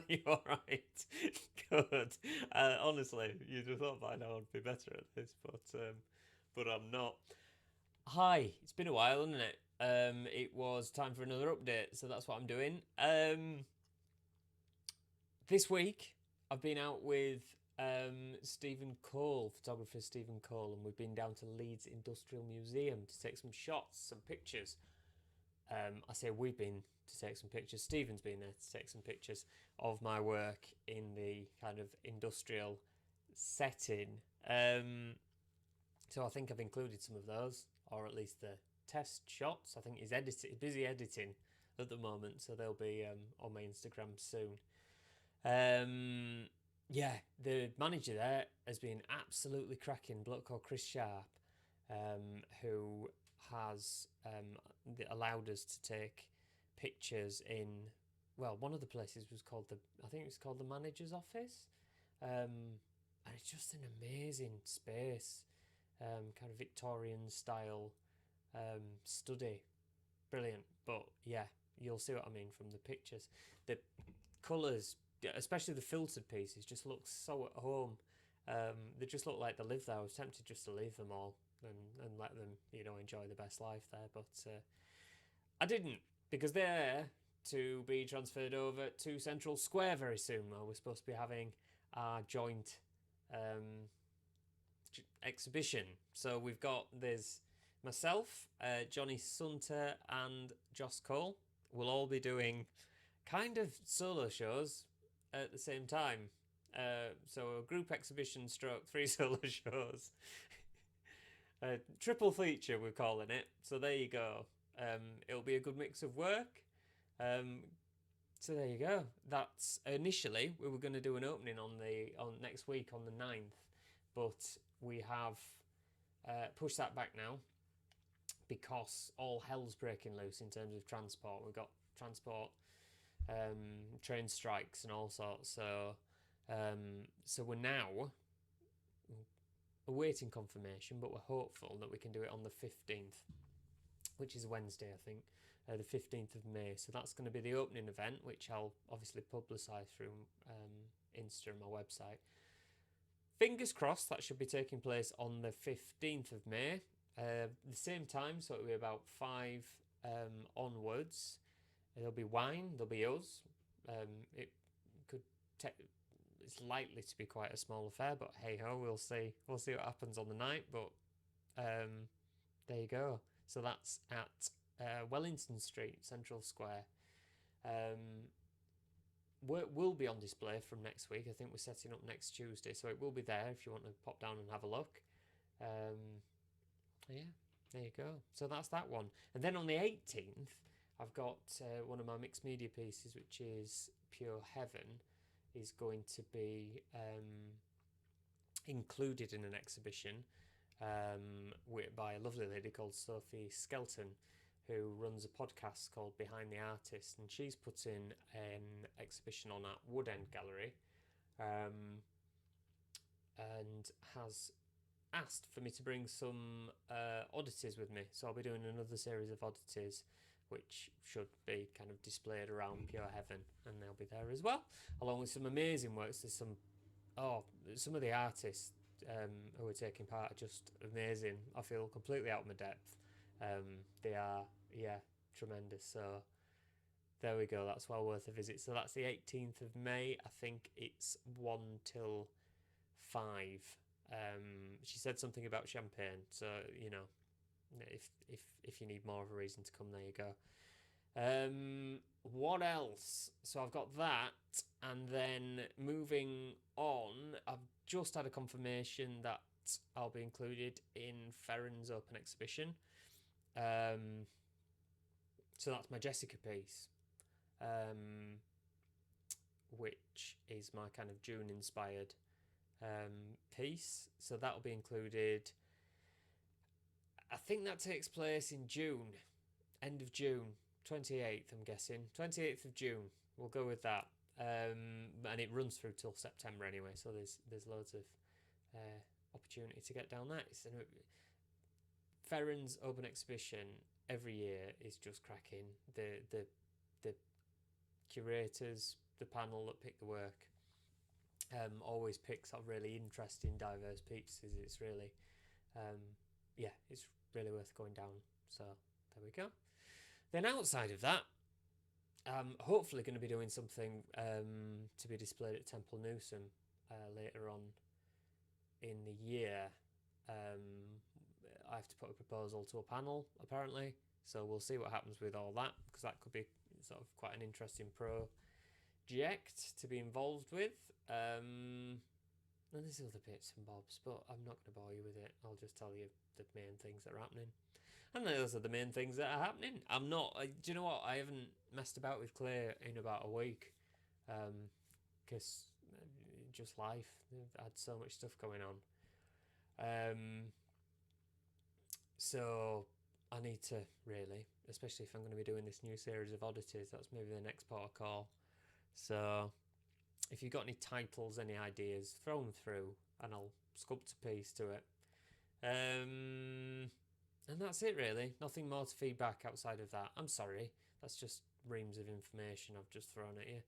You alright? Good. Honestly, you'd have thought by now I'd be better at this, but I'm not. Hi, it's been a while, hasn't it? It was time for another update, so that's what I'm doing. This week I've been out with Stephen Cole, photographer Stephen Cole, and we've been down to Leeds Industrial Museum to take some shots, some pictures. I say we've been to take some pictures. Stephen's been there to take some pictures of my work in the kind of industrial setting. So I think I've included some of those, or at least the test shots. I think he's busy editing at the moment, so they'll be on my Instagram soon. Um, yeah, the manager there has been absolutely cracking. Bloke called Chris Sharp, who has allowed us to take pictures in. Well, one of the places was called I think it was called the manager's office, and it's just an amazing space, kind of Victorian style study. Brilliant, but yeah, you'll see what I mean from the pictures. The colours, especially the filtered pieces, just look so at home. They just look like they live there. I was tempted just to leave them all and let them, enjoy the best life there, but I didn't, because they're to be transferred over to Central Square very soon. Where we're supposed to be having our joint um, exhibition. So there's myself, Johnny Sunter, and Joss Cole. We'll all be doing kind of solo shows at the same time. So a group exhibition stroke, three solo shows. Triple feature, we're calling it. So there you go. It'll be a good mix of work. Um, so there you go. That's initially we were going to do an opening on next week on the 9th, but we have pushed that back now because all hell's breaking loose in terms of transport. We've got transport, train strikes and all sorts. So we're now awaiting confirmation, but we're hopeful that we can do it on the 15th, which is Wednesday, I think, the 15th of May. So that's going to be the opening event, which I'll obviously publicise through Insta and my website. Fingers crossed that should be taking place on the 15th of May, the same time, so it'll be about 5 onwards. There'll be wine, there'll be us. It could take. It's likely to be quite a small affair, but hey ho, we'll see. We'll see what happens on the night. But there you go. So that's at Wellington Street, Central Square. Will be on display from next week. I think we're setting up next Tuesday, so it will be there if you want to pop down and have a look. Yeah, there you go. So that's that one. And then on the 18th, I've got one of my mixed media pieces, which is Pure Heaven, is going to be included in an exhibition by a lovely lady called Sophie Skelton, who runs a podcast called Behind the Artist, and she's put in an exhibition on at Wood End Gallery, and has asked for me to bring some oddities with me. So I'll be doing another series of oddities, which should be kind of displayed around Pure Heaven, and they'll be there as well, along with some amazing works. There's some of the artists who are taking part are just amazing. I feel completely out of my depth. They are, yeah, tremendous. So there we go. That's well worth a visit. So that's the 18th of May. I think it's 1 till 5. She said something about champagne, so if you need more of a reason to come, there you go. What else? So I've got that, and then moving on, I've just had a confirmation that I'll be included in Ferren's open exhibition. So that's my Jessica piece, which is my kind of June inspired piece. So that'll be included. I think that takes place in June, end of June, 28th, I'm guessing. 28th of June, we'll go with that. And it runs through till September anyway, so there's loads of opportunity to get down that. Ferren's open exhibition every year is just cracking. The curators the panel that picked the work always picks up really interesting, diverse pieces. It's really, it's really worth going down. So there we go. Then outside of that, I'm hopefully going to be doing something to be displayed at Temple Newsom later on in the year. I have to put a proposal to a panel, apparently, so we'll see what happens with all that, because that could be sort of quite an interesting project to be involved with. And there's other bits and bobs, but I'm not going to bore you with it. I'll just tell you the main things that are happening. And those are the main things that are happening. I'm not... do you know what? I haven't messed about with clay in about a week. Because just life. I've had so much stuff going on. So I need to, really, especially if I'm going to be doing this new series of oddities, that's maybe the next port of call. So if you've got any titles, any ideas, throw them through and I'll sculpt a piece to it. And that's it, really. Nothing more to feedback outside of that. I'm sorry. That's just reams of information I've just thrown at you.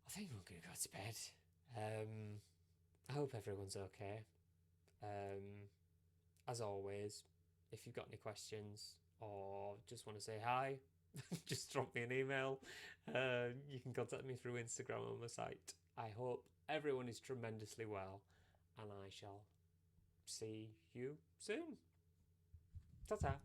I think I'm going to go to bed. I hope everyone's okay. As always, if you've got any questions or just want to say hi, just drop me an email. You can contact me through Instagram on my site. I hope everyone is tremendously well, and I shall see you soon. Ta-ta.